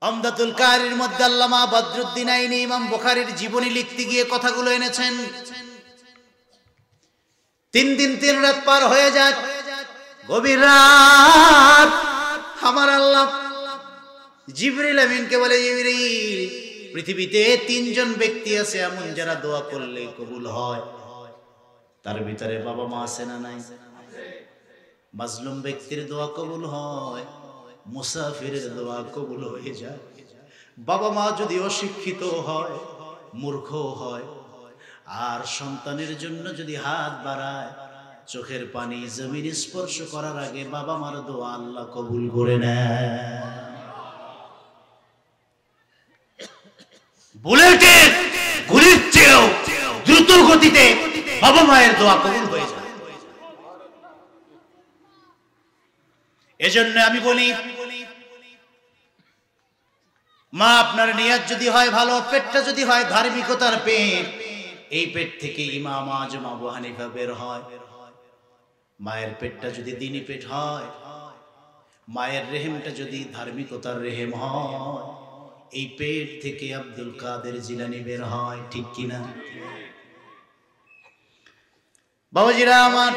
আমদাতুল কারির মধ্যে আল্লামা বদরুদ্দিন আইনি ইমাম বুখারীর জীবনী লিখতে গিয়ে কথাগুলো এনেছেন। 3 দিন 3 রাত পার হয়ে যায়। গভীর রাত আমার আল্লাহ জিবরিল আমিনকে বলে, জিবরিল, পৃথিবীতে 3 জন ব্যক্তি আছে এমন যারা দোয়া করলে কবুল হয়। তার ভিতরে বাবা মা আছে না নাই? মাজলুম ব্যক্তির দোয়া কবুল হয়, মুসাফিরের দোয়া কবুল হয়ে যায়। বাবা মা যদি অশিক্ষিত হয়, মূর্খ হয়, আর সন্তানের জন্য যদি হাত বাড়ায়, চোখের পানি জমিন স্পর্শ করার আগে বাবা মার দোয়া আল্লাহ কবুল করে নেয়। বুলেটের গুলির চেয়েও দ্রুত গতিতে বাবা মায়ের দোয়া কবুল হয়ে যায়। এজন্য আমি বলি, মা আপনার নিয়ত যদি হয় ভালো, পেটটা যদি হয় ধার্মিকতার পেট, এই পেট থেকে ইমাম আজম আবু হানিফা বের হয়। মায়ের পেটটা যদি দ্বীনি পেট হয়, মায়ের রেহেমটা যদি ধার্মিকতার রেহেম হয়, এই পেট থেকে আব্দুল কাদের জিলানী বের হয়। ঠিক কিনা বাবাজিরা আমার?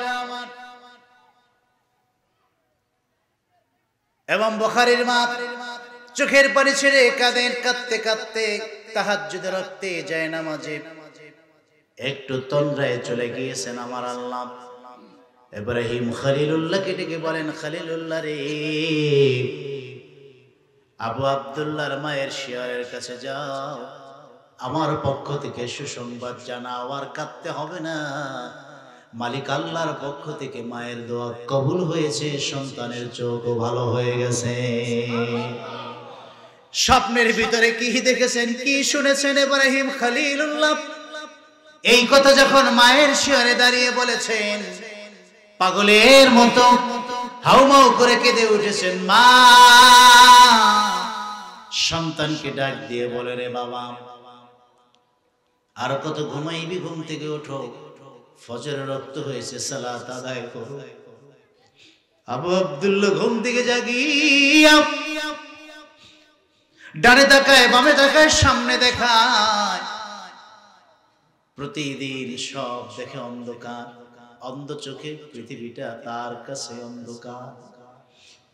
এবং বুখারীর মা চোখের পানি ছেড়ে কাঁদেন, কাঁদতে কাঁদতে তাহাজ্জুদে রাখতে যায় নামাজে একটু তন্দ্রায় চলে গিয়েছেন আমার আল্লাহ। ইব্রাহিম খলিলুল্লাহকে ডেকে বলেন, খলিলুল্লাহ রে, আবু আব্দুল্লাহর মায়ের শিয়রের কাছে যাও, আমার পক্ষ থেকে সুসংবাদ জানাও, আর কাঁদতে হবে না। মালিক আল্লাহর পক্ষ থেকে মায়ের দোয়া কবুল হয়েছে, সন্তানের চোখও ভালো হয়ে গেছে। স্বপ্নের ভিতরে কি দেখেছেন, কি শুনেছেন ইব্রাহিম খলিলুল্লাহ? এই কথা যখন মায়ের শিয়রে দাঁড়িয়ে বলেছেন, পাগলের মতো হাউমাউ করে কেঁদে উঠেছেন। মা সন্তানকে ডাক দিয়ে বলে, রে বাবা, আর কত ঘুমাইবি? ঘুম থেকে ওঠো, ফজরের রক্ত হয়েছে, সালাত আদায় করো। আবু আব্দুল্লাহ ঘুম থেকে জাগিয়া ডানে তাকায়, বামে তাকায়, সামনে দেখায়, প্রতিদিন সব দেখে অন্ধকার। অন্ধ চোখে পৃথিবীটা তার কাছে অন্ধকার।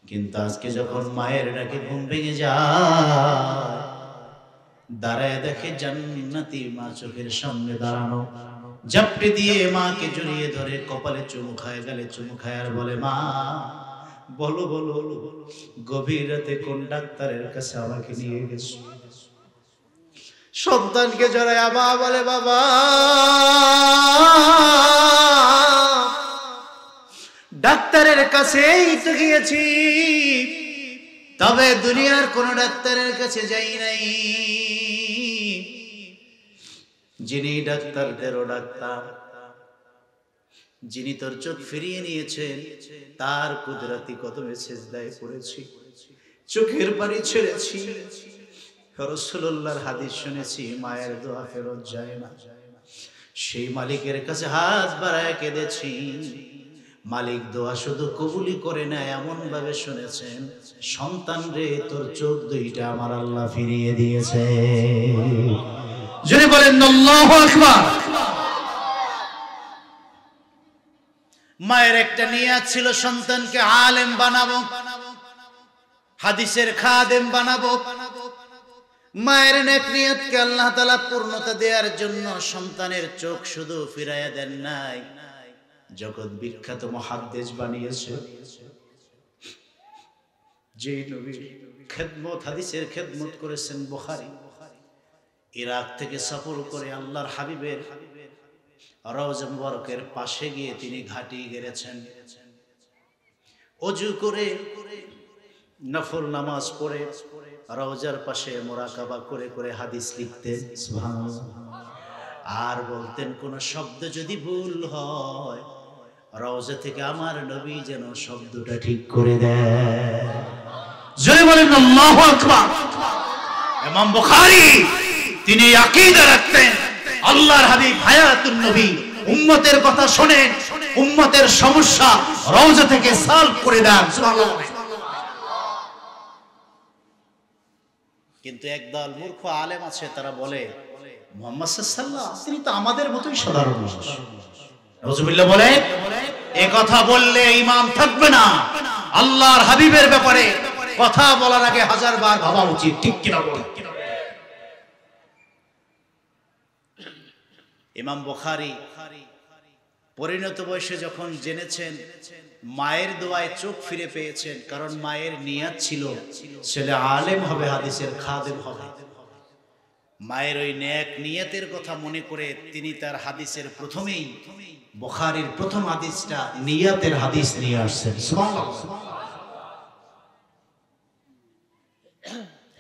কিন্তু আজকে যখন মায়ের ডাকে ঘুম ভেঙে যায়, দাঁড়ায় দেখে জান্নাতি মা চোখের সামনে দাঁড়ানো। জাপটে দিয়ে মাকে জড়িয়ে ধরে কপালে চুমু খায়, গালে চুমু খায়, আর বলে, মা বলো বলো, গভীর রাতে কোন ডাক্তারের কাছে আমাকে নিয়ে গেছো? সন্তানকে জড়ায় মা বলে, বাবা ডাক্তারের কাছেই তো গিয়েছি, তবে দুনিয়ার কোন ডাক্তারের কাছে যাই নাই। যিনি ডাক্তারদেরও ডাক্তার, যিনি তোর চোখ ফিরিয়ে নিয়েছেন, তার কুদরতি কদমে সিজদায় পড়েছি, চোখের পানি ছেড়েছি। রাসূলুল্লাহর হাদিস শুনেছি, মায়ের দোয়া ফেরত যায় না। সেই মালিকের কাছে হাত বাড়ায় কেঁদেছি। মালিক দোয়া শুধু কবুলই করে না, এমন ভাবে শুনেছেন, সন্তান রে, তোর চোখ দুইটা আমার আল্লাহ ফিরিয়ে দিয়েছে। জোরে বলেন আল্লাহু আকবার। মায়ের একটা নিয়ত ছিল, সন্তানকে আলেম বানাবো, হাদিসের খাদেম বানাবো। মায়ের নেক নিয়তকে আল্লাহ তাআলা পূর্ণতা দেওয়ার জন্য সন্তানের চোখ শুধু ফিরাইয়া দেন নাই, জগৎ বিখ্যাত মুহাদ্দিস বানিয়েছে। যে নবী খেদমত, হাদিসের খেদমত করেছেন বুখারী, ইরাক থেকে সফর করে আল্লাহর হাবিবের রওজা মুবারকের পাশে গিয়ে তিনি ঘাটি গেড়েছেন। ওযু করে নফল নামাজ পড়ে রওজার পাশে মুরাকাবা করে করে হাদিস লিখতেন, সুবহানাল্লাহ। আর বলতেন, কোন শব্দ যদি ভুল হয়, রওজা থেকে আমার নবী যেন শব্দটা ঠিক করে দেয়। জয় বলেন আল্লাহু আকবার। ইমাম বুখারী তিনি আকীদা রাখতেন, আল্লাহর হাবিব হায়াতুন নবী, উম্মতের কথা শোনেন, উম্মতের সমস্যা রওজা থেকে সলভ করে দেন। সুবহানাল্লাহ। কিন্তু একদল মূর্খ আলেম আছে, তারা বলে মুহাম্মদ সাল্লাল্লাহু আলাইহি ওয়াসাল্লাম তিনি তো আমাদের মতোই সাধারণ মানুষ। রাসূলুল্লাহ বলে এই কথা বললে ঈমান থাকবে না। আল্লাহর হাবিবের ব্যাপারে কথা বলার আগে 1000 বার ভাবা উচিত, ঠিক কিনা বলেন? ইমাম বুখারী পরিণত বয়সে যখন জেনেছেন, মায়ের দোয়ায় চোখ ফিরে পেয়েছেন, কারণ মায়ের নিয়ত ছিল ছেলে আলেম হবে, হাদিসের খাদেম হবে। মায়ের ওই নেক নিয়তের কথা মনে করে তিনি তার হাদিসের প্রথমেই বুখারীর প্রথম হাদিসটা নিয়তের হাদিস নিয়ে আসছেন। সুবহানাল্লাহ।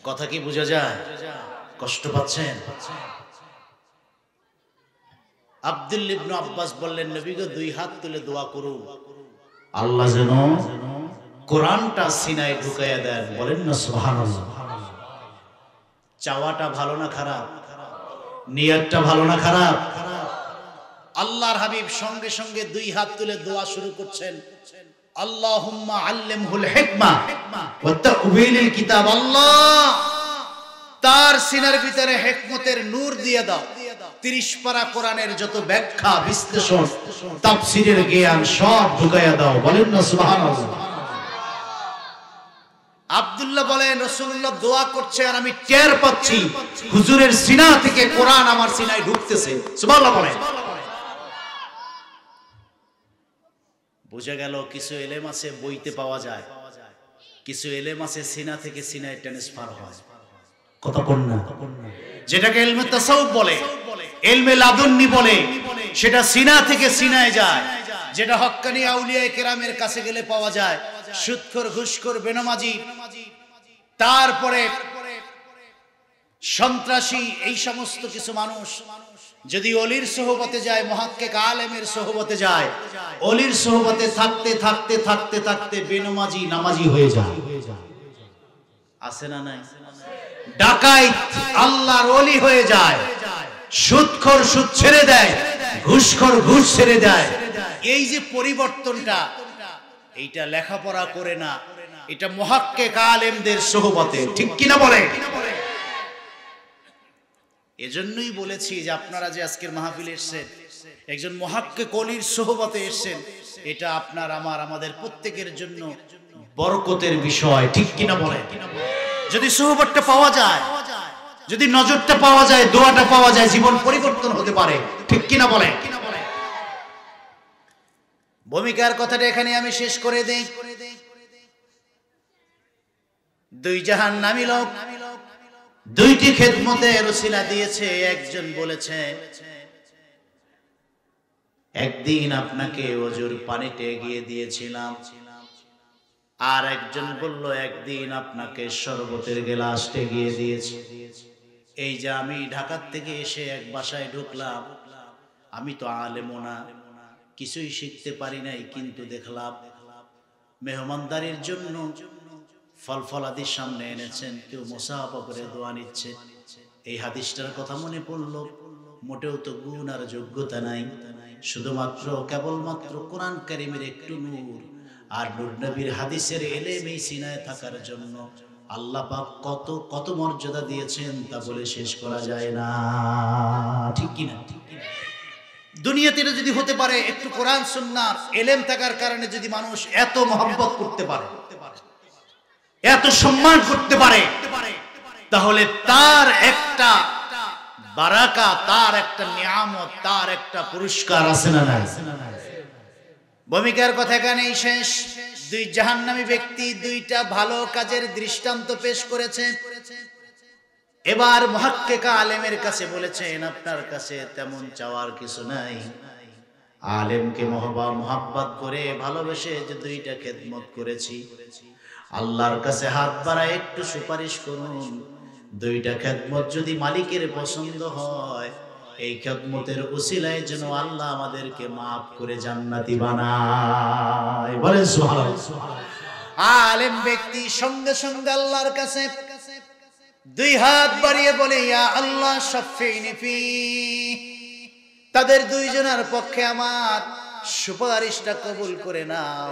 কথা কি বোঝা যায়? কষ্ট পাচ্ছেন? আব্দুল্লাহ ইবনে আব্বাস বললেন, নবী গো 2 হাত তুলে দোয়া করুন, আল্লাহ যেন কোরআনটা সিনায় ঢুকাইয়া দেন। বলেন না সুবহানাল্লাহ। চাওয়াটা ভালো না খারাপ? নিয়তটা ভালো না খারাপ? আল্লাহর হাবিব সঙ্গে সঙ্গে 2 হাত তুলে দোয়া শুরু করছেন, আল্লাহুম্মা আল্লিমহুল হিকমা ওয়া তা'উবিলিল কিতাব। আল্লাহ তার সিনার ভিতরে হিকমতের নূর দিয়ে দাও, 30 পারা কোরআনের যত ব্যাখ্যা, বিশ্লেষণ, তাফসীরের জ্ঞান সব ঢুকাইয়া দাও। বলেন না সুবহানাল্লাহ। আব্দুল্লাহ বলেন, রাসূলুল্লাহ দোয়া করছে আর আমি টের পাচ্ছি হুজুরের সিনা থেকে কোরআন আমার সিনায় ঢুকতেছে। সুবহানাল্লাহ বলেন। বোঝা গেল কিছু এলেম আছে বইতে পাওয়া যায়, কিছু এলেম আছে সিনা থেকে সিনায় ট্রান্সফার হয়। কথা কোন না? যেটাকে ইলমে তাসাউফ বলে, ইলমে লাদুন্নি বলে, সেটা সিনা থেকে সিনায় যায়। যেটা হক্কানি আউলিয়া কেরামের কাছে গেলে পাওয়া যায়। সুদখোর, ঘুষখোর, বেনামাজি, তারপরে সন্ত্রাসী, এই সমস্ত কিছু মানুষ যদি অলির সোহবতে যায়, মুহাক্কিক আলেমের সোহবতে যায়, অলির সোহবতে থাকতে থাকতে থাকতে থাকতে বেনামাজি নামাজি হয়ে যায়। আছে না নাই? ডাকাইত আল্লাহর ওলি হয়ে যায়, সুদখোর সুদ ছেড়ে দেয়, ঘুষখোর ঘুষ ছেড়ে দেয়। এই যে পরিবর্তনটা, এইটা লেখাপড়া করে না, এটা মুহাক্কিক আলেমদের সোহবতে, ঠিক কিনা বলে? এজন্যই বলেছি যে আপনারা যে আজকের মাহফিলে এসেছেন, একজন মুহাক্কিক ওলির সোহবতে এসেছেন, এটা আপনার আমার আমাদের প্রত্যেকের জন্য বরকতের বিষয়, ঠিক কিনা বলে? যদি সোহবতটা পাওয়া যায়, যদি নজরটা পাওয়া যায়, দোয়াটা পাওয়া যায়, জীবন পরিবর্তন হতে পারে, ঠিক কিনা বলে? ভূমিকার কথাটা এখানে আমি শেষ করে দেই। 2 জাহান্নামী লোক 2টি খেদমতের ওসিলা দিয়েছে। একজন বলেছে, একদিন আপনাকে ওজুর পানিতে এগিয়ে দিয়েছিলাম। আর একজন বলল, একদিন আপনাকে শরবতের গ্লাসটা এগিয়ে দিয়েছি। এই যে আমি ঢাকার থেকে এসে এক বাসায় ঢুকলাম, আমি তো আলেমও না, কিছুই শিখতে পারি নাই, কিন্তু দেখলাম মেহমানদারির জন্য ফল ফলাদির সামনে এনেছেন, কেউ মুসাফা করে দোয়া নিচ্ছে। এই হাদিসটার কথা মনে পড়ল, মোটেও তো গুণ আর যোগ্যতা নাই, শুধুমাত্র কেবলমাত্র কোরআন কারীমের একটু নূর আর নূর নবীর হাদিসের এলেম এই সিনায় থাকার জন্য আল্লাহ পাক কত কত মর্যাদা দিয়েছেন তা বলে শেষ করা যায় না, ঠিক কিনা? দুনিয়াতে এটা যদি হতে পারে, একটু কোরআন সুন্নাহর এলেম থাকার কারণে যদি মানুষ এত মহব্বত করতে পারে, এত সম্মান করতে পারে, তাহলে তার একটা বারাকা, তার একটা নিয়ামত, তার একটা পুরস্কার আছে না নাই? ভূমিকার কথা এখানেই শেষ। 2 জাহান্নামী ব্যক্তি 2টা ভালো কাজের দৃষ্টান্ত পেশ করেছে। এবার মুহাক্কিক আলেমের কাছে বলেছেন, আপনার কাছে তেমন চাওয়ার কিছু নাই। আলেমকে মোহাব্বত করে ভালোবেসে যে 2টা খেদমত করেছি, আল্লাহর কাছে হাত বাড়ায় একটু সুপারিশ করুন। 2টা খেদমত যদি মালিকের পছন্দ হয়, এই খেদমতের উসিলায় যেন আল্লাহ আমাদেরকে মাফ করে জান্নাতি বানায়। বলেন সুবহানাল্লাহ। আলেম ব্যক্তি সঙ্গে সঙ্গে আল্লাহর কাছে 2 হাত বাড়িয়ে বলে, ইয়া আল্লাহ শাফিনি ফি, তাদের 2 জনের পক্ষে আমার সুপারিশটা কবুল করে নাও।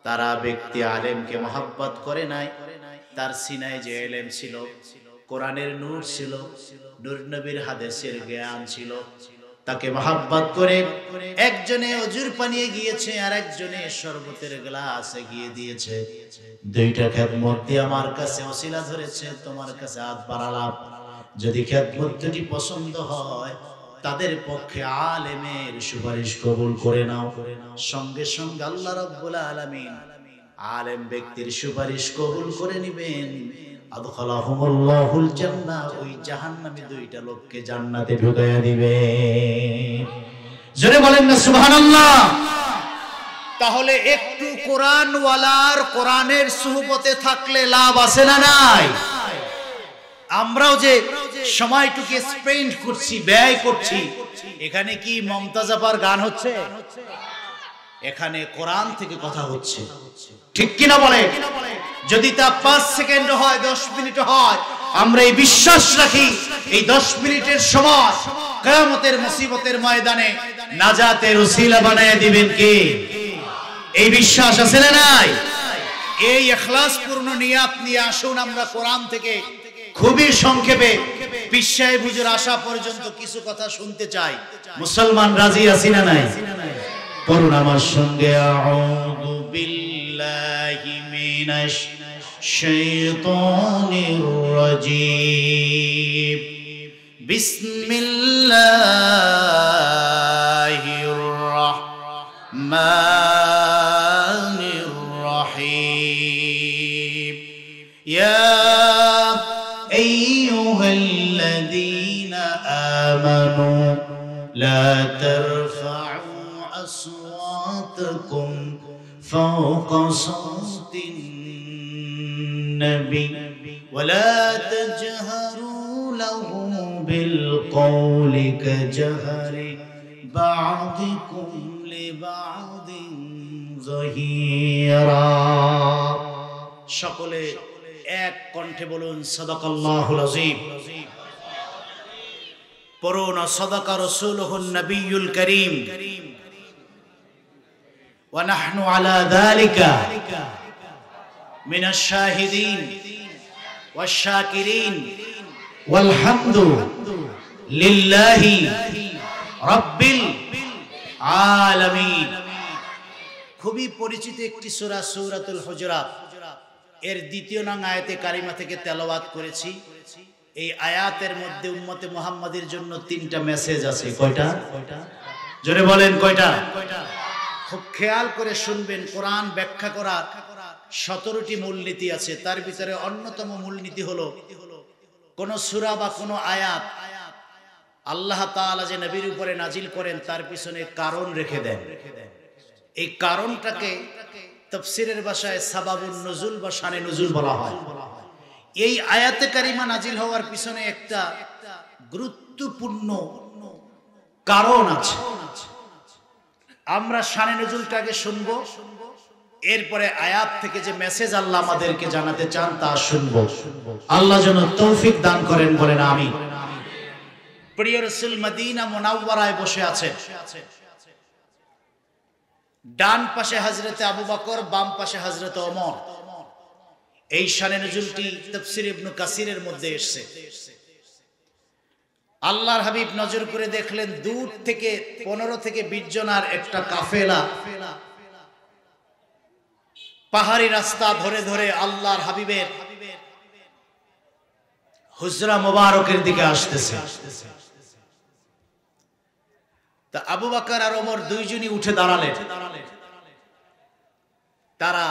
তারা ব্যক্তি আলেমকে মহব্বত করে নাই, তার সিনায় যে এলেম ছিল কোরআনের নূর ছিল, নূর নবীর হাদিসের জ্ঞান ছিল। তাকে মহব্বত করে একজনে অজুর পানিয়ে গিয়েছে আর একজনে শরবতের গ্লাসে গিয়ে দিয়েছে। দুইটা খেদমত দিয়ে আমার কাছে ওসিলা ধরেছে, তোমার কাছে হাত বাড়ালাম। যদি খেদমত দুটি পছন্দ হয় তাদের পক্ষে আলেমের সুপারিশ কবুল করে নাও। সঙ্গে সঙ্গে আল্লাহ রাব্বুল আলামিন আলেম ব্যক্তির সুপারিশ কবুল করে নিবেন। আদখালাহুমুল্লাহুল জান্নাহ, ওই জাহান্নামী দুইটা লোককে জান্নাতে ঢুকাইয়া দিবেন। জোরে বলেন না সুবহানাল্লাহ। তাহলে একটু কোরআনওয়ালার কোরআনের সুহবতে থাকলে লাভ আছে না নাই? আমরাও যে সময়টুকু স্পেন্ড করছি, ব্যয় করছি, এখানে কি মমতাজ আপার গান হচ্ছে? এখানে কোরআন থেকে কথা হচ্ছে, ঠিক কিনা বলে? যদি তা 5 সেকেন্ড হয়, 10 মিনিট হয়, আমরা এই বিশ্বাস রাখি এই 10 মিনিটের সময় কিয়ামতের মুসিবতের ময়দানে নাজাতের উসিলা বানায় দিবেন কে? এই বিশ্বাস আছে না নাই? এই ইখলাসপূর্ণ নিয়াত নিয়ে আসুন আমরা কোরআন থেকে খুবই সংক্ষেপে পীর সাহেব হুজুর আসা পর্যন্ত কিছু কথা শুনতে চাই। মুসলমান রাজি আছি না নাই? পড়ুন আমার সঙ্গে, আউযু বিল্লাহি মিনাশ শাইতানির রাজীম, বিসমিল্লাহির রাহমানির রাহিম। ইয়া আইয়ুহাল্লাযীনা আমানু লা তারফা'উ أصواتكم فوق صوت النبي ولا تجهروا له بالقول كجهر بعضكم لبعض ظهيرا। সকলে এক কণ্ঠে বলুন সাদাকাল্লাহুল আযীম। পড়ুন, সাদাকা রাসূলুহুন নবিয়্যুল কারীম ওয়া নাহনু আলা যালিকা মিনাশ শাহিদিন ওয়াশ শাকিরিন ওয়াল হামদু লিল্লাহি রাব্বিল আলামিন। খুবই পরিচিত একটি সূরা, সূরাতুল হুজুরাত, এর 2 নং আয়াতে কারিমা থেকে তেলাওয়াত করেছি। এই আয়াতের মধ্যে উম্মতে মুহাম্মাদের জন্য 3টা মেসেজ আছে। কয়টা? জোরে বলেন কয়টা? খুব খেয়াল করে শুনবেন। কোরআন ব্যাখ্যা করার 17টি মূলনীতি আছে। তার ভিতরে অন্যতম মূলনীতি হলো কোন সূরা বা কোন আয়াত আল্লাহ তাআলা যে নবীর উপরে নাজিল করেন তার পিছনে কারণ রেখে দেন। এই কারণটাকে তাফসীরের ভাষায় সাবাবুন নুজুল বা শানে নুজুল বলা হয়। এই আয়াতে কারিমা নাজিল হওয়ার পিছনে একটা গুরুত্বপূর্ণ কারণ আছে। আমরা শানে নুজুলটাকে শুনবো, এরপরে আয়াত থেকে যে মেসেজ আল্লাহ আমাদেরকে জানাতে চান তা শুনবো। আল্লাহ যেন তৌফিক দান করেন, বলেন আমিন। প্রিয় রাসূল মদিনা মুনাওয়ারায় বসে আছেন। ডান পাশে হযরতে আবু বকর, বাম পাশে হযরতে ওমর। এই শানে নুজুলটি তাফসীর ইবনে কাসিরের মধ্যে এসেছে। আল্লাহর হাবিব নজর করে দেখলেন দূর থেকে 15 থেকে 20 জনের একটা কাফেলা পাহাড়ি রাস্তা ধরে ধরে আল্লাহর হাবিবের হুজরা মোবারকের দিকে আসতেছে। তা আবু বকর আর ওমর দুইজনই উঠে দাঁড়ালেন। তারা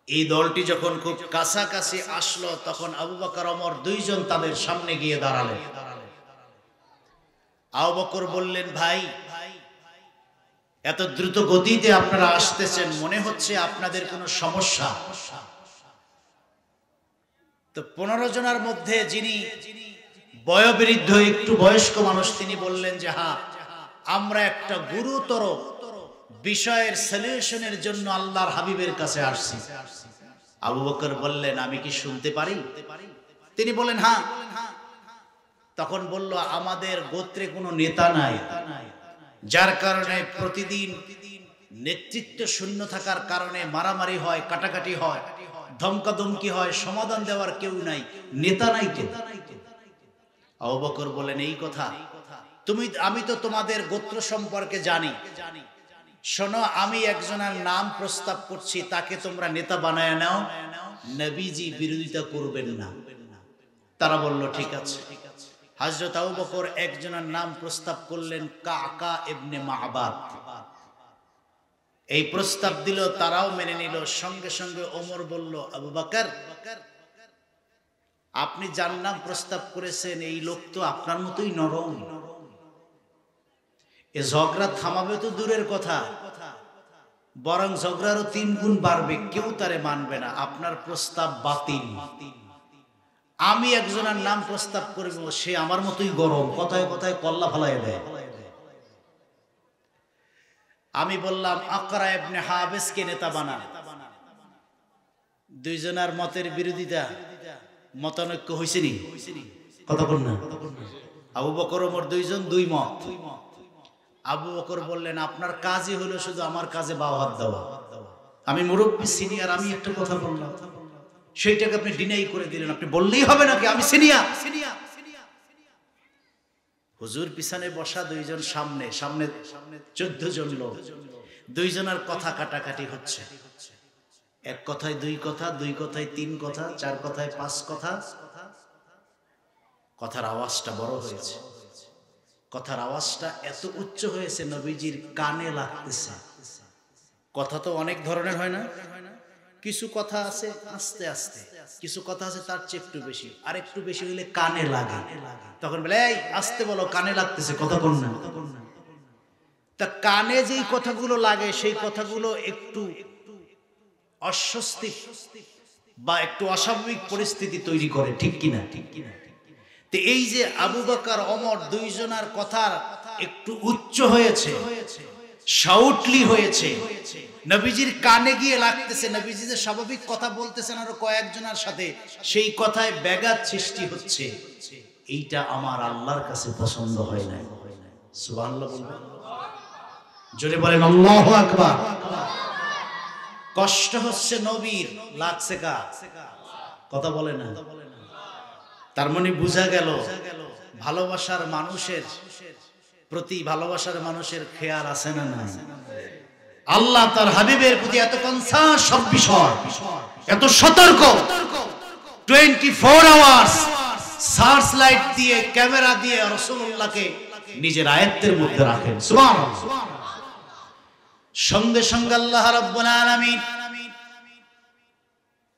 এই দলটি যখন খুব কাছাকাছি আসলো তখন আবু বকর ওমর দুইজন তাদের সামনে গিয়ে দাঁড়ালেন। আবু বকর বললেন, ভাই, এত দ্রুত গতিতে আপনারা আসতেছেন, মনে হচ্ছে আপনাদের কোনো সমস্যা। তো 15 জনের মধ্যে যিনি বয়োবৃদ্ধ একটু বয়স্ক মানুষ তিনি বললেন যে হ্যাঁ, আমরা একটা গুরুতর বিষয়ের সলিউশনের জন্য আল্লাহর হাবিবের কাছে আসছি। আবু বকর বললেন, আমি কি শুনতে পারি? তিনি বললেন হ্যাঁ। তখন বলল, আমাদের গোত্রে কোনো নেতা নাই, যার কারণে প্রতিদিন নেতৃত্ব শূন্য থাকার কারণে মারামারি হয়, কাটাকাটি হয়, ধমকাধমকি হয়, সমাধান দেওয়ার কেউ নাই, নেতা নাই তো। আবু বকর বলেন, এই কথা আমি তো তোমাদের গোত্র সম্পর্কে জানি, শোনো আমি একজনের নাম প্রস্তাব করছি, তাকে তোমরা নেতা বানায় নাও, নবীজি বিরোধিতা করবেন না। তারা বলল ঠিক আছে। হযরত আবু বকর একজনের নাম প্রস্তাব করলেন, কাকা ইবনে মা'বাদ। এই প্রস্তাব দিল, তারাও মেনে নিল। সঙ্গে সঙ্গে ওমর বলল, আবু বকর, আপনি যার নাম প্রস্তাব করেছেন এই লোক তো আপনার মতোই নরম, এ ঝগড়া থামাবে তো দূরের কথা, বরং ঝগড়ারও 3 গুণ বাড়বে, কেউ তারে মানবে না, আপনার প্রস্তাব বাতিল। আমি একজনের নাম প্রস্তাব করব, সে আমার মতোই গরম, কথায় কথায় কল্লা ফালাই দেয়। আমি বললাম, আকরা ইবনে হাবিসকে নেতা বানান। দুইজনের মতের বিরোধিতা, মতানৈক্য হয়েছে নি? কথা বল না। আবু বকর ওমর দুইজন, দুই মত। আবু বকর বললেন, আপনার কাজই হলো শুধু আমার কাজে বাওয়াত দেওয়া। আমি মুরব্বী, সিনিয়র, আমি একটা কথা বললাম, সেইটাকে আপনি ডিনাই করে দিলেন। আপনি বললেই হবে নাকি আমি সিনিয়র? হুজুর পিছনে বসা, দুইজন সামনে, সামনে 14 জন লোক, দুইজনের কথা কাটাকাটি হচ্ছে। এক কথায় 2 কথা, 2 কথায় 3 কথা, 4 কথায় 5 কথা। কথার আওয়াজটা বড় হয়েছে, কথার আওয়াজটা এত উচ্চ হয়েছে নবীজির কানে লাগতেছে। কথা তো অনেক ধরনের হয় না, কিছু কথা আছে আস্তে আস্তে, কিছু কথা আছে তার চেয়ে একটু বেশি, আর একটু বেশি হইলে কানে লাগে। তখন বলে, এই আস্তে বলো, কানে লাগতেছে, কথা বল না। তা কানে যেই কথাগুলো লাগে সেই কথাগুলো একটু অস্বস্তি বা একটু অস্বাভাবিক পরিস্থিতি তৈরি করে, ঠিক কিনা? তো এই যে আবু বকর ওমর দুইজনের কথা একটু উচ্চ হয়েছে, শাউটলি হয়েছে, নবীজির কানে গিয়ে লাগতেছে, নবীজি যে স্বাভাবিক কথা বলতেছেন আরো কয়েকজনের সাথে, সেই কথায় ব্যাঘাত সৃষ্টি হচ্ছে। এইটা আমার আল্লাহর কাছে পছন্দ হয় না। সুবহানাল্লাহ বলবেন, জোরে বলেন আল্লাহু আকবার। কষ্ট হচ্ছে নবীর, লাগছে কার? কথা বলে না। তার মানে বোঝা গেল ভালোবাসার মানুষের প্রতি, ভালোবাসার মানুষের খেয়াল আছে না নাই? আল্লাহ তার হাবিবের প্রতি এত কনসার্ন, সব বিষয় এত সতর্ক, 24 আওয়ার্স সার্চ লাইট দিয়ে, ক্যামেরা দিয়ে রাসূলুল্লাহকে নিজের আয়াতের মধ্যে রাখেন। সুবহানাল্লাহ। সঙ্গে সঙ্গে আল্লাহ রাব্বুল আলামিন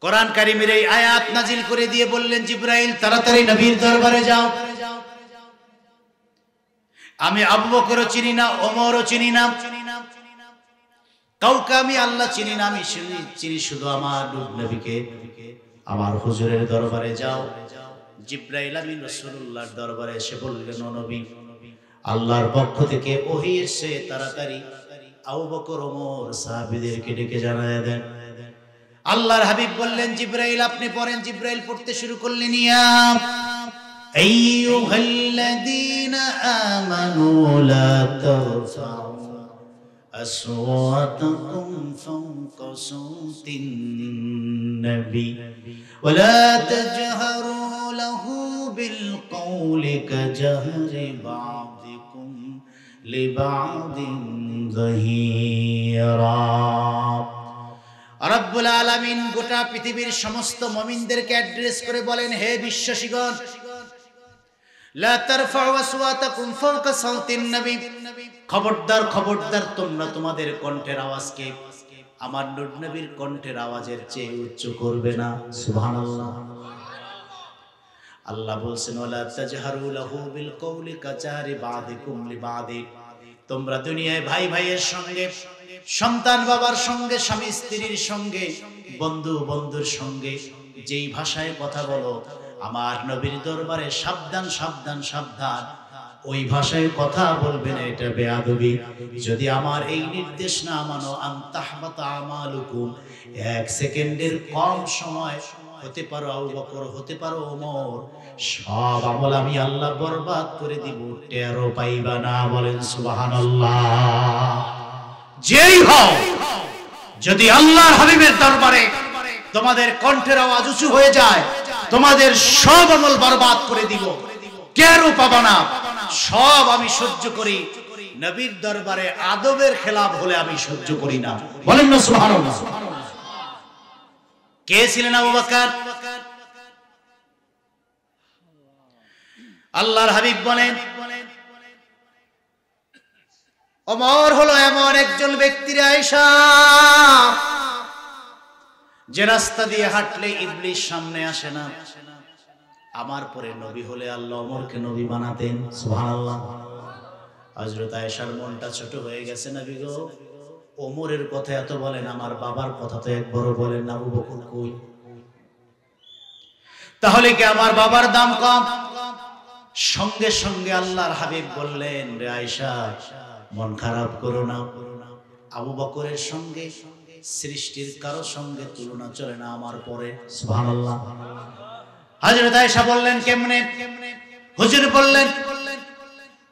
কোরআন কারীমের এই আয়াত নাজিল করে দিয়ে বললেন, জিবরাইল তাড়াতাড়ি নবীর দরবারে যাও। আমি আবু বকরও চিনি না, ওমরও চিনি না, কাউকে আমি আল্লাহ চিনি না, আমি চিনি শুধু আমার নবীকে। আমার হুজুরের দরবারে যাও। জিবরাইল আমিন রাসূলুল্লাহর দরবারে এসে বললেন, ও নবী, আল্লাহর পক্ষ থেকে ওহী এসেছে, তাড়াতাড়ি আবু বকর ওমর সাহাবীদেরকে ডেকে জানায় দেন। আল্লাহর হাবিব বললেন, জিবরাইল আপনি পড়েন। জিবরাইল পড়তে শুরু করলেন, ইয়া আইয়ুহাল্লাযীনা আমানু লা তারফাউ আসওয়াতাকুম ফাওকা সাওতিন নবী ওয়া লা তাজহারু লাহু বিল কওলি কাজহরি বা'দিকুম লিবা'দিন যাহিরা। রব্বুল আলামিন গোটা পৃথিবীর সমস্ত মুমিনদেরকে অ্যাড্রেস করে বলেন, হে বিশ্বাসীগণ, লা তারফাউ আসওয়াতাকুম ফাওকা সাওতিন নবী, খবরদার খবরদার, তোমরা তোমাদের কণ্ঠের আওয়াজকে আমার নূর নবীর কণ্ঠের আওয়াজের চেয়ে উচ্চ করবে না। সুবহানাল্লাহ। আল্লাহ বলছেন, ওয়ালা তাজহারু লাহু বিল কওলি কাজারি বা'দিকুম লিবা'দিক, তোমরা দুনিয়ায় ভাই ভাইয়ের সঙ্গে, সন্তান বাবার সঙ্গে, স্বামী স্ত্রীর সঙ্গে, বন্ধু বন্ধুর সঙ্গে যেই ভাষায় কথা বলো, আমার নবীর দরবারে সাবধান সাবধান সাবধান, ওই ভাষায় কথা বলবে না, এটা বেয়াদবি। যদি আমার এই নির্দেশ না মানো, আনতাহবাতা আমালুকুম, 1 সেকেন্ডের কম সময় হতে পারো আবু বকর, হতে পারো ওমর, সব আমল আমি আল্লাহ বরবাদ করে দিব, টেরও পাইবা না। বলেন সুবহানাল্লাহ। যেই হও, যদি আল্লাহর হাবিবের দরবারে তোমাদের কণ্ঠের আওয়াজ উঁচু হয়ে যায়, তোমাদের সব আমল বরবাদ করে দিব, কেউ পাবা না, সব আমি সহ্য করি। নবীর দরবারে আদবের খেলাফ হলে আমি সহ্য করি না। বলেন না সুবহানাল্লাহ। কে ছিলেন আবু বকর? আল্লাহর হাবিব বলেন, ওমর হলো এমন একজন ব্যক্তি আয়েশা, যে রাস্তা দিয়ে হাঁটলে ইবলিস সামনে আসে না। আমার পরে নবী হলে আল্লাহ ওমরকে নবী বানাতেন। সুবহানাল্লাহ। হযরত আয়েশার মনটা ছোট হয়ে গেছে, নবী গো ওমরের কথা এত বলেন, আমার বাবার কথা তো একবারও বলেন না, আবু বকর কই? তাহলে কি আমার বাবার দাম কম? সঙ্গে সঙ্গে আল্লাহর হাবিব বললেন, রে আয়েশা মন খারাপ করো না, আবু বকরের সঙ্গে সৃষ্টির কারো সঙ্গে তুলনা চলে না আমার পরে। সুবহানাল্লাহ। হযরত আয়েশা বললেন, কেমনে? হুজুর বললেন,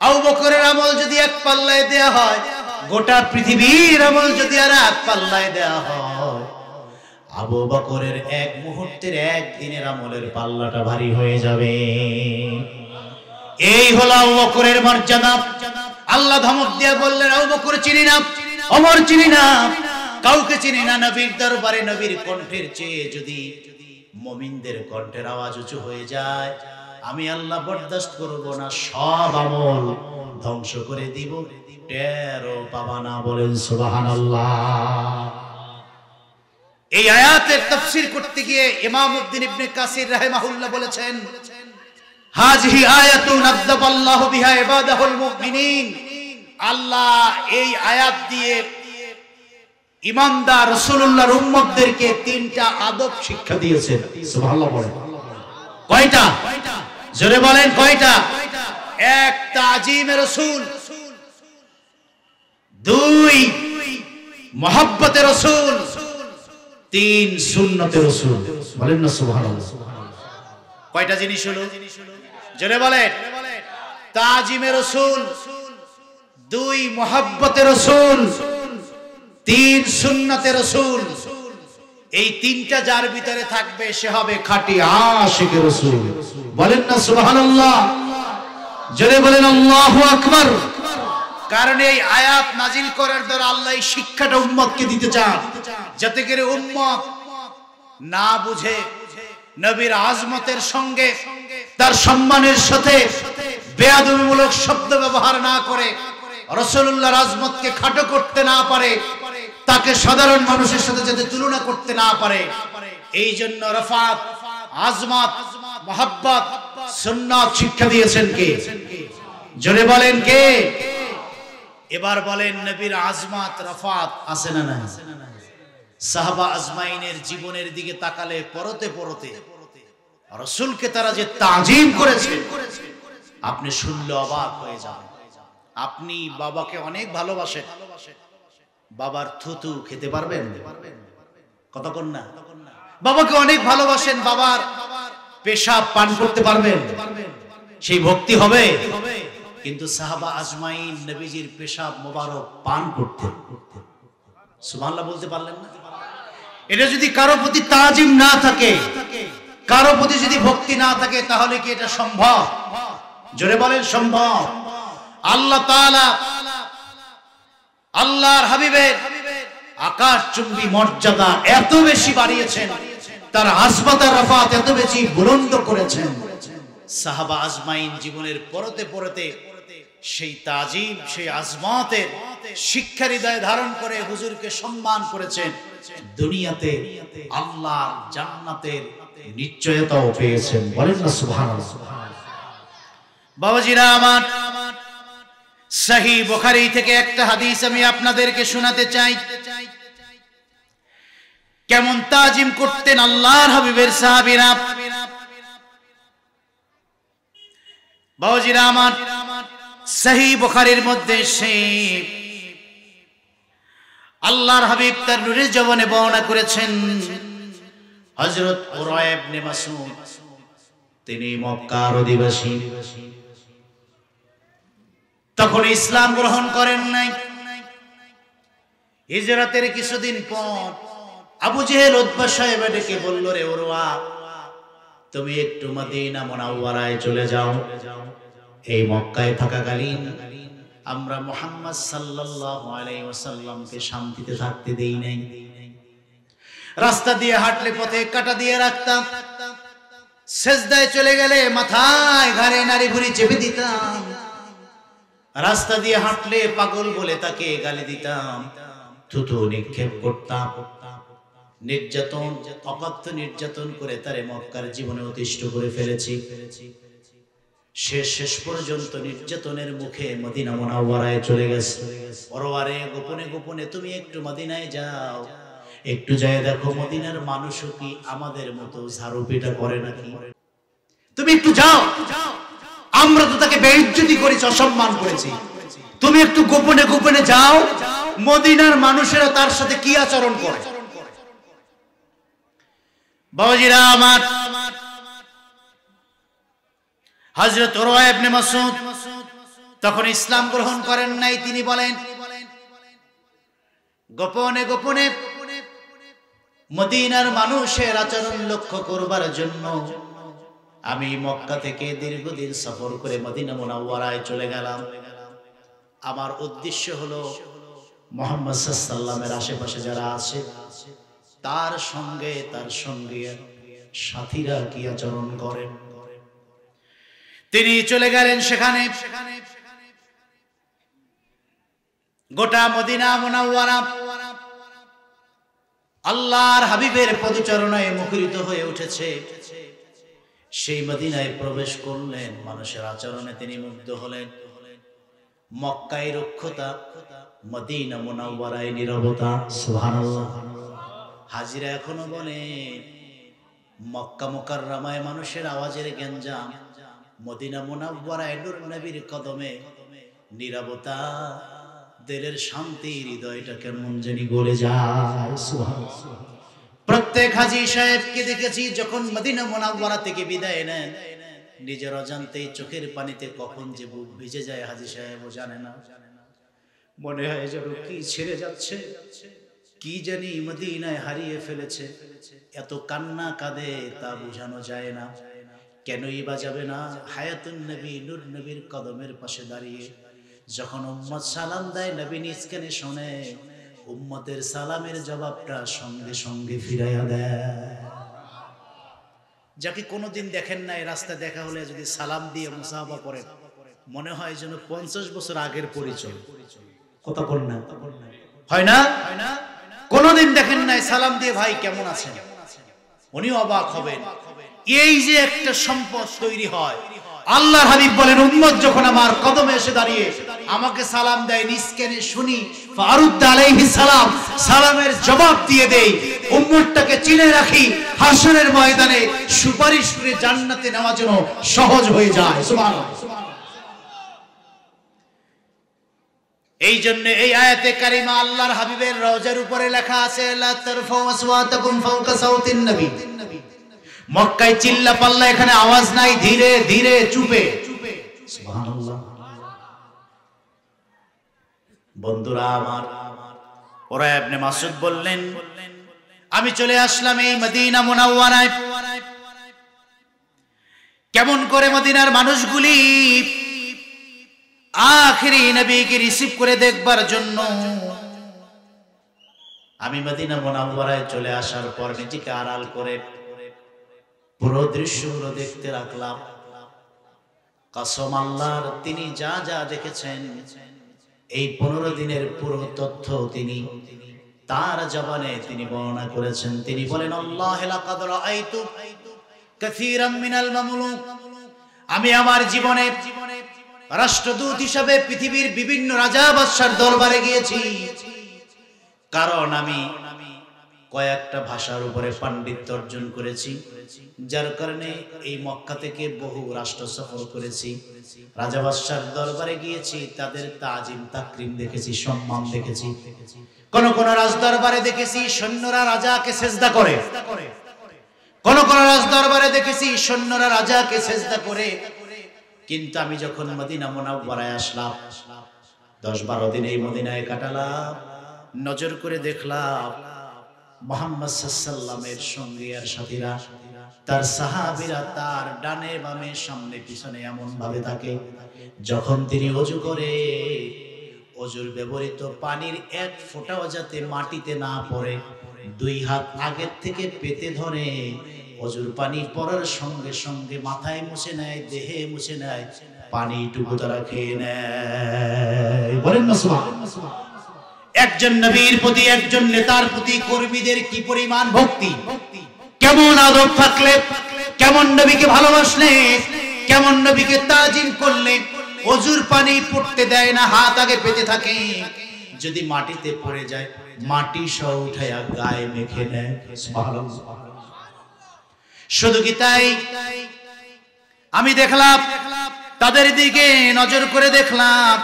আবু বকরের আমল যদি এক পাল্লায় দেয়া হয়, গোটা পৃথিবীর আমল যদি আর এক পাল্লায় দেয়া হয়, আবু বকরের এক মুহূর্তের একদিনের আমলের পাল্লাটা ভারী হয়ে যাবে। এই হলো আবু বকরের মর্যাদা। আল্লাহ ধমক দিয়ে বললেন, আবু বকর চিনি না, ওমর চিনি না, কাউকে চিনি না। নবীর দরবারে নবীর কণ্ঠের চেয়ে যদি মুমিনদের কণ্ঠের আওয়াজ উঁচু হয়ে যায়, আমি আল্লাহ বরদাস্ত করব না, সব আমল ধ্বংস করে দিব, টেরও পাবা না। বলেন সুবহানাল্লাহ। এই আয়াতের তাফসীর করতে গিয়ে ইমাম উদ্দিন ইবনে কাসির রাহিমাহুল্লাহ বলেছেন, হাযিহি আয়াতুন আযাবাল্লাহু বিহা ইবাদাহুল মুমিনিন। আল্লাহ এই আয়াত দিয়ে ঈমানদার রাসূলুল্লাহর উম্মতদেরকে তিনটা আদব শিক্ষা দিয়েছেন। সুবহানাল্লাহ। বলেন কয়টা? জোরে বলেন কয়টা? এক, তাজিমে রাসূল; দুই, মুহাব্বতে রাসূল; তিন, সুন্নতে রাসূল। বলেন না সুবহানাল্লাহ। কয়টা জিনিস হলো? জোরে বলেন। তাজিমে রাসূল, দুই, মুহাব্বতে রাসূল, তিন, সুন্নতে রাসূল। এই তিনটা যার ভিতরে থাকবে সে হবে খাঁটি আশিক রাসূল। বলেন না সুবহানাল্লাহ। জোরে বলেন আল্লাহু আকবার। কারণ এই আয়াত নাজিল করার দ্বারা আল্লাহ এই শিক্ষাটা উম্মতকে দিতে চান, যাতে করে উম্মত না বুঝে নবীর আজমতের সঙ্গে তার সম্মানের সাথে বেয়াদবিমূলক শব্দ ব্যবহার না করে, রাসূলুল্লাহর আজমতকে খাটো করতে না পারে, তাকে সাধারণ মানুষের সাথে যাতে তুলনা করতে না পারে। এই জন্য রফাত, আজমত, মুহাব্বত, সুন্নাত শিক্ষা দিয়েছেন কে? জোরে বলেন কে? এবার বলেন, নবীর আজমত, রফাত আছে না নাই? সাহাবা আজমাইনের জীবনের দিকে তাকালে পরতে পরতে রাসূলকে তারা যে তাজিম করেছে, আপনি শুনলে অবাক হয়ে যাবেন। আপনি বাবাকে অনেক ভালোবাসেন, বাবার থুতু খেতে পারবেন? কতক্ষণ না? বাবাকে অনেক ভালোবাসেন, বাবার পেশাব পান করতে পারবেন? সেই ভক্তি হবে? কিন্তু সাহাবা আজমাইন নবীজির পেশাব মোবারক পান করতেন। সুবহানাল্লাহ বলতে পারলেন না? এটা যদি কারো প্রতি তাজিম না থাকে, কারো প্রতি যদি ভক্তি না থাকে, তাহলে কি এটা সম্ভব? জোরে বলেন সম্ভব। আল্লাহ তাআলা আল্লাহর হাবিবের আকাশচুম্বী মর্যাদা এত বেশি বাড়িয়েছেন, তার আজমত আর রফাত এত বেশি বুলন্দ করেছেন। সাহাবা আজমাইন জীবনের পরতে পরতে সেই তাজিম, সেই আজমতের শিক্ষা হৃদয়ে ধারণ করে হুজুরকে সম্মান করেছেন। দুনিয়াতে আল্লাহর জান্নাতের নিশ্চয়তাও পেয়েছেন। বলেন না সুবহানাল্লাহ। বাবাজিরা আমার, সহিহ বুখারী থেকে একটা হাদিস আমি আপনাদেরকে শোনাতে চাই। কেমন তাজিম করতেন আল্লাহর হাবিবের সাহাবীরা। বাবাজিরা আমার, সহিহ বুখারীর মধ্যে সেই আল্লাহর হাবিব তার নূরের জবানে বর্ণনা করেছেন, হযরত উরওয়া ইবনে মাসউদ, তিনি মক্কার অধিবাসী, তখন ইসলাম গ্রহণ করেন নাই। হিজরতের কিছুদিন পর আবু জেহেল উতবা সাহেব ডেকে বলল, রে ওরওয়া, তুমি একটু মদিনা মুনাওয়ারায় চলে যাও। এই মক্কায় থাকাকালীন আমরা মুহাম্মদ সাল্লাল্লাহু আলাইহি ওয়াসাল্লামকে শান্তিতে থাকতে দেই নাই। রাস্তা দিয়ে হাঁটলে পথে কাঁটা দিয়ে রাখতাম, সেজদায় চলে গেলে মাথায় ঘাড়ে নাড়ি ভুড়ি চেপে দিতাম, রাস্তা দিয়ে হাঁটলে পাগল বলে তাকে গালি দিতাম, থুতু নিক্ষেপ করতাম। নির্যাতন, অকথ্য নির্যাতন করে তারে মক্কার জীবনে অতিষ্ঠ করে ফেলেছি। শেষ পর্যন্ত নির্যাতনের মুখে মদিনা মুনাওয়ারায় চলে গেছে। পরওয়ারে গোপনে গোপনে তুমি একটু মদিনায় যাও, একটু যায় দেখো মদিনার মানুষও কি আমাদের মতো ঝাড়ু পিটা করে নাকি। তুমি একটু যাও, আমরা তো তাকে বেইজ্জতি করেছি, অসম্মান করেছি। তুমি একটু গোপনে গোপনে যাও, মদিনার মানুষেরা তার সাথে কি আচরণ করে। বাবাজিরা আমার, হযরত উরওয়া ইবনে মাসউদ তখন ইসলাম গ্রহণ করেন নাই। তিনি বলেন, গোপনে গোপনে মদিনার মানুষের আচরণ লক্ষ্য করবার জন্য আমি মক্কা থেকে দীর্ঘদিন সফর করে মদিনা মুনাওয়ারায় চলে গেলাম। আমার উদ্দেশ্য হলো মুহাম্মদ সাল্লাল্লাহু আলাইহি ওয়াসাল্লামের আশেপাশে যারা আছে তার সঙ্গে সাথীরা কি আচরণ করেন। তিনি চলে গেলেন সেখানে। গোটা মদিনা মুনাওয়ারা আল্লাহর হাবিবের পদচারণায় মুখরিত হয়ে উঠেছে। সেই মদিনায় প্রবেশ করলেন, মানুষের আচরণে তিনি মুগ্ধ হলেন। মক্কায় রুক্ষতা, মদিনা মুনাওয়ারায় নীরবতা। সুবহানাল্লাহ। হাজিরা এখনো বলে, মক্কা মুকাররমায় মানুষের আওয়াজের গ্যাঞ্জাম, মদিনা মুনাওয়ারায় নূর নবীর কদমে নীরবতা, দিলের শান্তি, হৃদয়টা কেমন জানি গলে যায়। সুবহানাল্লাহ। প্রত্যেক হাজী সাহেবকে দেখেছি যখন মদিনা মুনাওয়ারা থেকে বিদায় নেন, নিজের অজান্তেই চোখের পানিতে কখন যে বুক ভিজে যায় হাজী সাহেবও জানে না। মনে হয় যেন কি ছেড়ে যাচ্ছে, কি জানি মদিনায় হারিয়ে ফেলেছে। এত কান্না কাঁদে তা বোঝানো যায় না। কেনই বা যাবে না হায়াতুন নবী নূর নবীর কদমের পাশে দাঁড়িয়ে। যখন উম্মত সালাম দেয়, নবী নিজ কানে শোনে, উম্মতের সালামের জবাবটা সঙ্গে সঙ্গে ফিরাইয়া দেয়। যাকে কোনোদিন দেখেন নাই, রাস্তা দেখা হলে যদি সালাম দিয়ে মুসাফা করেন, মনে হয় যেন 50 বছর আগের পরিচয়। কথা বল না, হয় না? কোনোদিন দেখেন নাই, সালাম দিয়ে ভাই কেমন আছেন, উনিও অবাক হবেন। এই যে একটা সম্পদ তৈরি হয়। আল্লাহর হাবিব বলেন, উম্মত যখন আমার কদমে এসে দাঁড়িয়ে আমাকে সালাম দেয়, নিষ্কানে শুনি, ফারুদ আলাইহিস সালাম, সালামের জবাব দিয়ে দেই, উম্মতটাকে চিনে রাখি, হাসরের ময়দানে সুপারিশ করে জান্নাতে নেওয়ার জন্য সহজ হয়ে যায়। সুবহানাল্লাহ। এই জন্য এই আয়াতে কারিমা আল্লাহর হাবিবের রওজার উপরে লেখা আছে, লা তারফাউ আসওয়াতাকুম ফাওকা সাউতিন নবী। মক্কায় চিল্লা পাল্লা, এখানে আওয়াজ নাই, ধীরে ধীরে চুপে। সুবহানাল্লাহ। বন্ধুরা আমার, উরওয়া ইবনে মাসউদ বললেন, আমি চলে আসলাম এই মদিনা মুনাওয়ারায়। কেমন করে মদিনার মানুষগুলি আখিরি নবীকে রিসিভ করে দেখবার জন্য। আমি মদিনা মুনাওয়ারায় চলে আসার পর নিজেকে আড়াল করে পুরো দৃশ্যগুলো দেখতে রাখলাম। কসম আল্লাহর, তিনি যা যা দেখেছেন এই 15 দিনের পুরো তথ্য তিনি তার জবানে তিনি বর্ণনা করেছেন। তিনি বলেন, আল্লাহ লাকাদ রাআইতু কাসীরাম মিনাল মামলুক। আমি আমার জীবনে রাষ্ট্রদূত হিসাবে পৃথিবীর বিভিন্ন রাজা বাদশার দরবারে গিয়েছি, কারণ আমি কয়েকটা ভাষার উপরে পাণ্ডিত্য অর্জন করেছি, যার কারণে এই মক্কা থেকে বহু রাষ্ট্র সফর করেছি, রাজা বাদশার দরবারে গিয়েছি, তাদের তাজিম তাকরিম দেখেছি, সম্মান দেখেছি। কোন কোন রাজ দরবারে দেখেছি সৈন্যরা রাজাকে সেজদা করে, কোন কোন রাজ দরবারে দেখেছি সৈন্যরা রাজাকে সেজদা করে। কিন্তু আমি যখন মদিনা মুনাওয়ারায় আসলাম, 10-12 দিন এই মদিনায় কাটালাম, নজর করে দেখলাম মুহাম্মদ সাল্লাল্লাহু সঙ্গী আর সাথীরা, তার সাহাবীরা তার ডানে বামে সামনে পিছনে এমন ভাবে থাকে, যখন তিনি ওযু করে ওযুর ব্যবহৃত পানির এক ফোঁটাও যাতে মাটিতে না পড়ে, দুই হাত আগের থেকে পেতে ধরে ওযুর পানি পড়ার সঙ্গে সঙ্গে মাথায় মুছে নেয়, দেহে মুছে নেয়, পানিটুকু তারা খেয়ে নেয়। বলেন না সুবহানাল্লাহ। একজন নবীর প্রতি, একজন নেতার প্রতি কর্মীদের কি পরিমাণ ভক্তি, কেমন আদব থাকলে, কেমন নবীকে ভালোবাসলে, কেমন নবীকে তাজিম করলে, ওযুর পানি পড়তে দেয় না, হাত আগে পেতে থাকে, যদি মাটিতে পড়ে যায় মাটি সহ উঠায়া গায়ে মেখে নেয়। সুবহানাল্লাহ। শুধু কি তাই, আমি দেখলাম তাদের দিকে নজর করে দেখলাম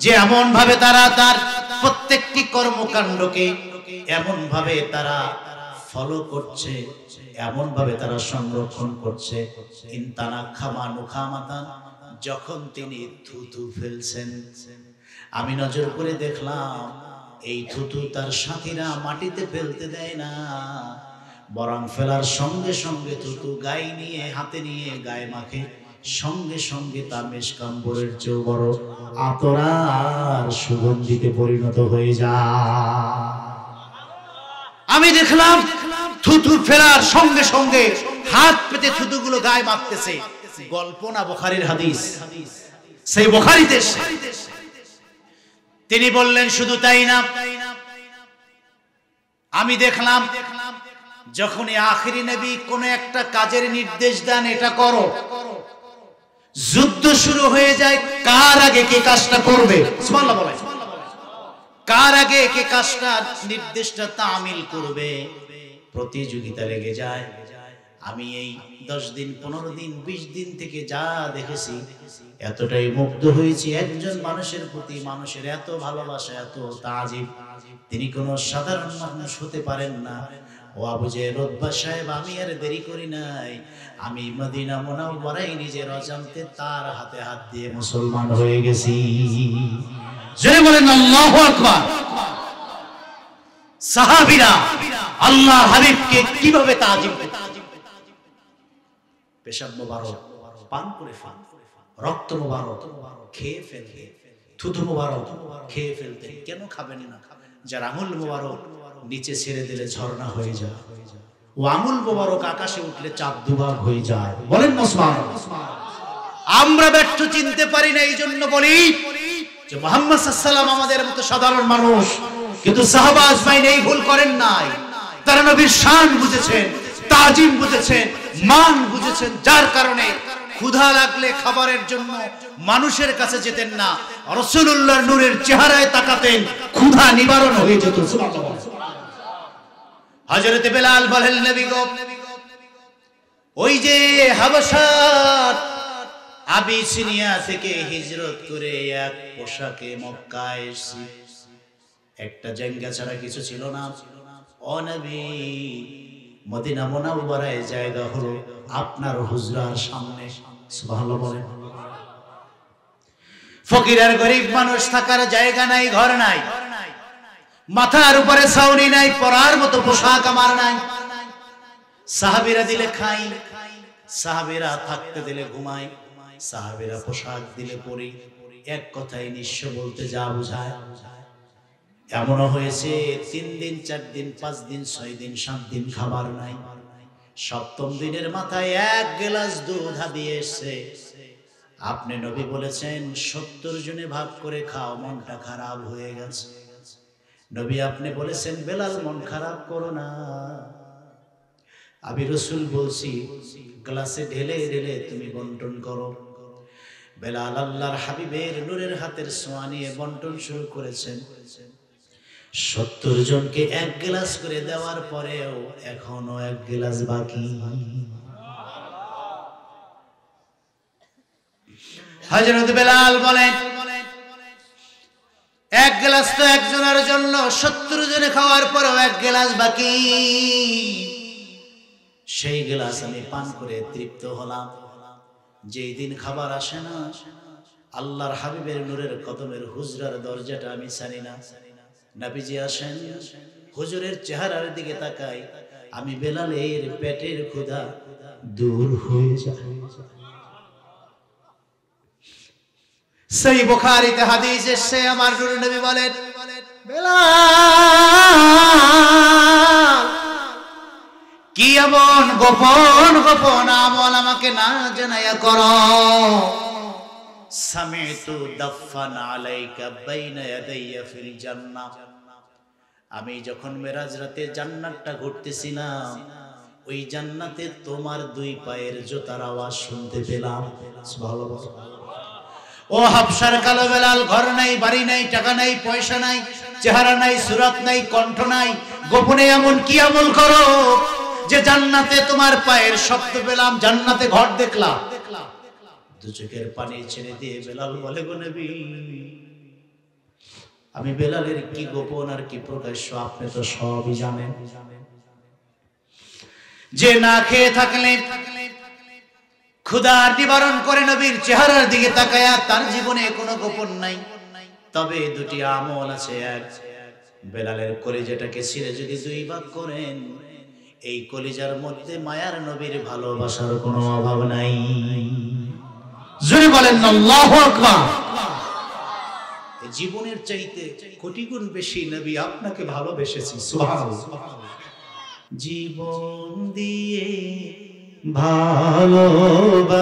যে এমন ভাবে তারা তার প্রত্যেকটি কর্মকাণ্ডকে এমন ভাবে তারা ফলো করছে, এমন ভাবে তারা সংরক্ষণ করছে। ইনতানা খামানু খামাতান, যখন তিনি থুতু ফেলছেন, আমি নজর করে দেখলাম এই থুতু তার সাথীরা মাটিতে ফেলতে দেয় না, বরং ফেলার সঙ্গে সঙ্গে থুতু গায়ে নিয়ে, হাতে নিয়ে গায়ে মাখে, সঙ্গে সঙ্গে তা মেশকাম্বরের চেয়েও বড় আতরার সুগন্ধিতে পরিণত হয়ে যায়। আমি দেখলাম থুতু ফেলার সঙ্গে সঙ্গে হাত পেতে থুতুগুলো গায়ে মাখতেছে। গল্প না, বুখারীর হাদিস, সেই বুখারীতে তিনি বললেন শুধু তাই না, আমি দেখলাম যখনই আখিরি নবী কোন একটা কাজের নির্দেশ দেন, এটা করো, যুদ্ধ শুরু হয়ে যায়, কার আগে কে কাজটা করবে, সুবহানাল্লাহ বলে, কার আগে কে কাজটা নির্দেশটা তামিল করবে, প্রতিযোগিতা লেগে যায়। আমি এই 10 দিন 15 দিন 20 দিন থেকে যা দেখেছি, এতটাই মুগ্ধ হয়েছি একজন মানুষের প্রতি, মানুষের এত ভালোবাসা, এত তাজিম, তিনি কোনো সাধারণ মানুষ হতে পারেন না। ও আবু জেহেল উতবা সাহেব, আমি আর দেরি করি নাই, আমি মদিনা মুনাওয়ারায় নিজের অজান্তে তার হাতে হাত দিয়ে মুসলমান হয়ে গেছি। জোরে বলেন আল্লাহু আকবার। সাহাবীরা আল্লাহর হাবিবকে কিভাবে তাজিম করতেন, পেশাব মোবারক পান করে ফেলতেন, রক্ত মোবারক খেয়ে ফেলতেন, থুতু মোবারক খেয়ে ফেলতেন। কেন খাবেন না? যার আঙুল মোবারক নিচে ছেড়ে দিলে ঝর্ণা হয়ে যায়, ও আঙুল মোবারক আকাশে উঠলে চাঁদ দুভাগ হয়ে যায়। বলেন না সুবহানাল্লাহ। আমরা ব্যর্থ চিনতে পারি না, এই জন্য বলি যে মুহাম্মদ সাল্লাল্লাহু আলাইহি ওয়াসাল্লাম আমাদের মতো সাধারণ মানুষ, কিন্তু সাহাবা আজমাইন এই ভুল করেন নাই। তারা নবীর শান বুঝেছেন, তাজিম বুঝেছেন, মান বুঝেছেন, যার কারণে ক্ষুধা লাগলে খাবারের জন্য মানুষের কাছে যেতেন না, রাসূলুল্লাহর নূরের চেহারায় তাকাতেন, ক্ষুধা নিবারণ হয়ে যেত। সুবহানাল্লাহ। হযরত বেলাল বলেন, নবী গো, ওই যে হাবশার আবিসিনিয়া থেকে হিজরত করে এক পোশাকে মক্কায় এসেছি, একটা জায়গা ছাড়া কিছু ছিল না। ও নবী, মদিনা মুনাওয়ারায় জায়গা হলো আপনার হুজরার সামনে। সুবহানাল্লাহ বলেন। ফকির আর গরিব মানুষ থাকার জায়গা নাই, ঘর নাই, মাথার উপরে ছাউনি নাই, পরার মতো পোশাক আমার নাই। সাহাবীরা দিলে খাই, সাহাবীরা থাকতে দিলে ঘুমাই, সাহাবীরা পোশাক দিলে পরি। এক কথায় নিঃস্ব বলতে যা বোঝায়। এমনও হয়েছে 3 দিন 4 দিন 5 দিন 6 দিন 7 দিন খাবার নাই। সপ্তম দিনের মাথায় 1 গ্লাস দুধ হাদিয়ে এসেছে। আপনি নবী বলেছেন 70 জনে ভাগ করে খাও, মনটা খারাপ হয়ে গেছে। নবী আপনি বলেছেন বেলাল মন খারাপ করো না, আমি রাসূল বলছি গ্লাসে ঢেলে ঢেলে তুমি বন্টন করো। বেলাল আল্লাহর হাবিবের নূরের হাতের ছোঁয়া নিয়ে বন্টন শুরু করেছেন। 70 জনকে 1 গ্লাস করে দেওয়ার পরেও এখনো 1 গ্লাস বাকি। হযরত বেলাল বলেন, 1 গ্লাস তো একজনের জন্য, 70 জনে খাওয়ার পরেও 1 গ্লাস বাকি। সেই গ্লাস আমি পান করে তৃপ্ত হলাম। যেই দিন খাবার আসে না, আল্লাহর হাবিবের নূরের কদমের হুজরার দরজাটা আমি ছাড়ি না। নবীজি আসেন, হুজুরের চেহারার দিকে তাকাই, আমি বেলালের পেটের ক্ষুধা দূর হয়ে যায়। সেই বুখারীতে হাদিস এসেছে, আমার নূর নবী বলেন, বেলাল কি এমন গোপন গোপন আমল আমাকে না জানাইয়া করো? সামিতু দাফান আলাইকা বাইনা ইয়াদাইয়া ফিল জান্নাহ। আমি যখন মেরাজ রাতে জান্নাতটা ঘুরতেছিলাম, ওই জান্নাতে তোমার দুই পায়ের জুতার আওয়াজ শুনতে পেলাম। সুবহানাল্লাহ। ও হাবশার কালো বেলাল, ঘর নাই, বাড়ি নাই, টাকা নাই, পয়সা নাই, চেহারা নাই, সুরাত নাই, কণ্ঠ নাই, গোপনে এমন কি আমল করো যে জান্নাতে তোমার পায়ের শব্দ পেলাম, জান্নাতে ঘর দেখলাম? দু চোখের পানি ছেড়ে দিয়ে বেলাল বলে, গো নবী, আমি বেলালের কি গোপন আর কি প্রকাশ্য আপনি তো সবই জানেন। যে না খেয়ে থাকলে ক্ষুধার নিবারণ করে নবীর চেহারার দিকে তাকায়া তার জীবনে কোনো গোপন নাই। তবে দুটি আমল আছে। এক, বেলালের কলিজাটাকে ছিঁড়ে যদি দুই ভাগ করেন, এই কলিজার মধ্যে মায়ার নবীর ভালোবাসার কোনো অভাব নাই। জোরে বলেন আল্লাহু আকবার। জীবনের চাইতে কোটি গুণ বেশি নবী আপনাকে ভালোবেসেছি। সুবহানাল্লাহ। জীবন দিয়ে ভালোবাসি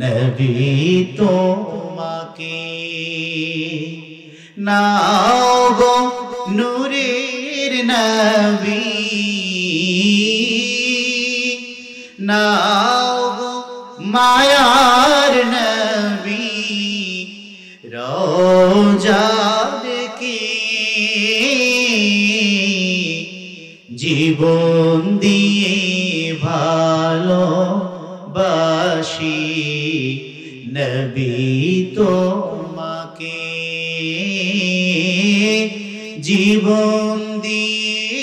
নবী তোমাকে, নাও গো নূরের নবী, নাও গো মায়ার নবী, রোজা দেখে জীবন দিয়ে ভালোবাসি নবী তোমাকে, জীবন দিয়ে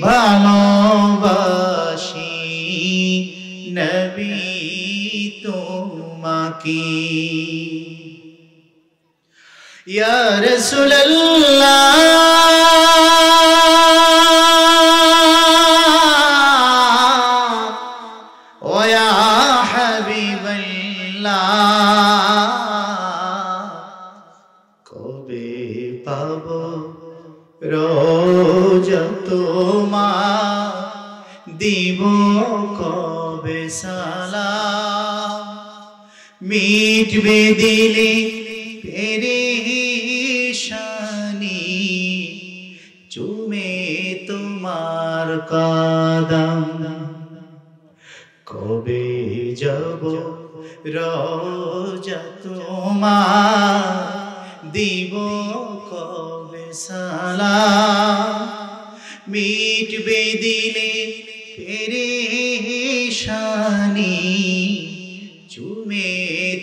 ভালোবাসি নবী তোমাকে। ইয়া রাসূলুল্লাহ, রোজা তোমার দিব কবে সালাম, মিটবে দিলে পেরেশানি, চুমে তোমার কদম, কবে যাব রোজা তোমার দিব কবে সালাম, মিটবে দিলে পেরেশানি, চুমে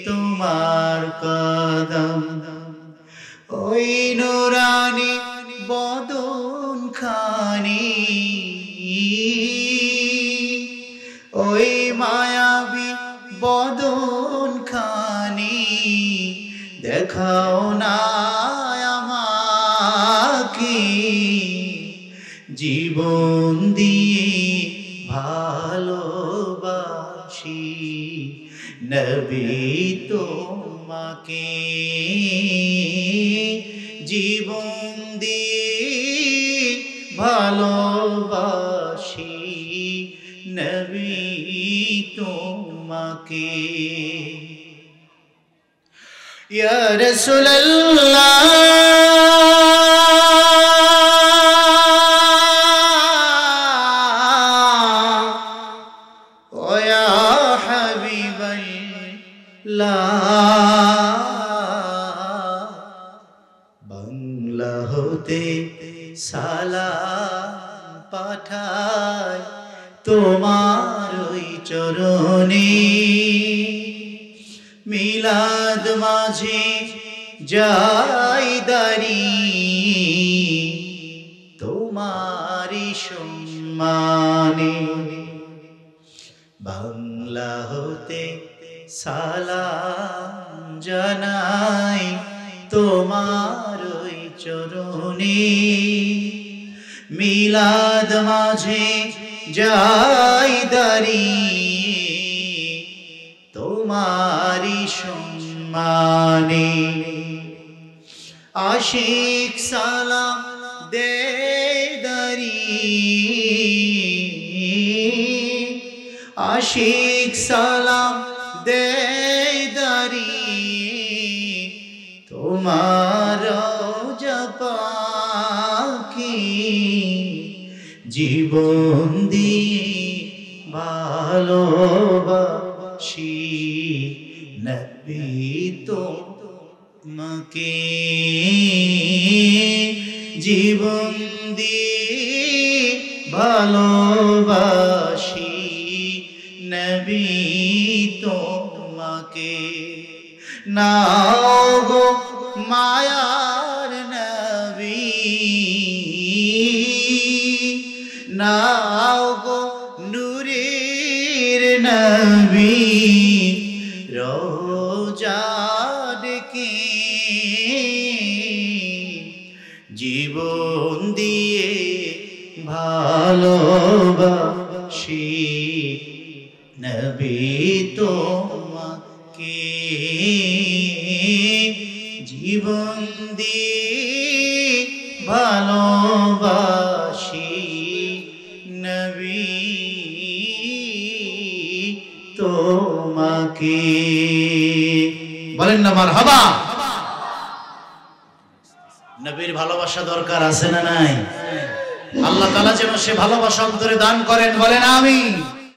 তোমার কদম, ওই নুরানি বদন খানি, ওই মায়াবী বদন খানি, দেখাও না আমাকে, জীবন দিয়ে ভালোবাসি নবী তোমাকে, জীবন দিয়ে ভালোবাসি নবী তোমাকে। ইয়া রাসূলুল্লাহ, ও ইয়া হাবিবাল্লাহ, বাংলা হতে সালাম পাঠাই তোমার ওই চরণে, মিলাদ মাঝে যাই দাঁড়ি তোমারি সম্মানে, বাংলা হতে সালাম জানাই তোমার ওই চরণে মিলাদ মাঝে যাই দাঁড়িয়ে তোমারি সম্মানে আশিক সালাম দে দাঁড়িয়ে আশিক সালাম দে দাঁড়িয়ে তোমার পাখি জীবন দিয়ে ভালোবাসি নবী তোমাকে জীবন দিয়ে ভালোবাসি নবী তোমাকে নাও গো মায়ার নবী নাও গো নূরের নবী রোজা ডেকে জীবন দিয়ে ভালোবাসি নবী তোমাকে জীবন দিয়ে ভালোবাসি নবী তোমাকে বলেন না মারহাবা নবীর ভালোবাসা দরকার আছে না নাই আল্লাহ তাআলা যেন সে ভালোবাসা অন্তরে দান করেন বলেন আমিন